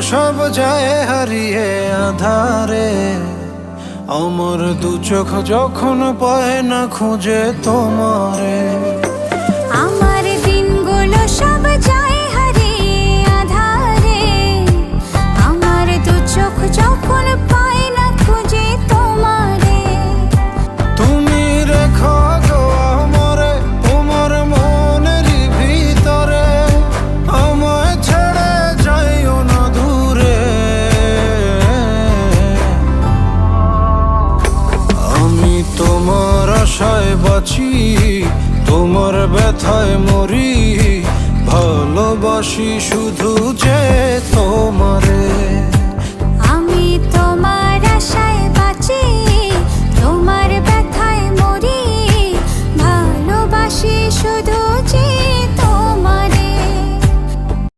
সব যায় হারিয়ে আধারে। আমার দু চোখ যখন পায় না খুঁজে তোমারে। আমার দিনগুলো সব যায় হারিয়ে আঁধারে। আমার দু চোখ যখন পায় না খুঁজে তোমারে। তুমি রেখো গো আমারে তোমার মনেরই ভিতরে, আমায় ছেড়ে যাইও না দূরে। আমি তোমার আশায় বাঁচি, তোমার ব্যথায় মরি, ভালোবাসি শুধু যে তোমার।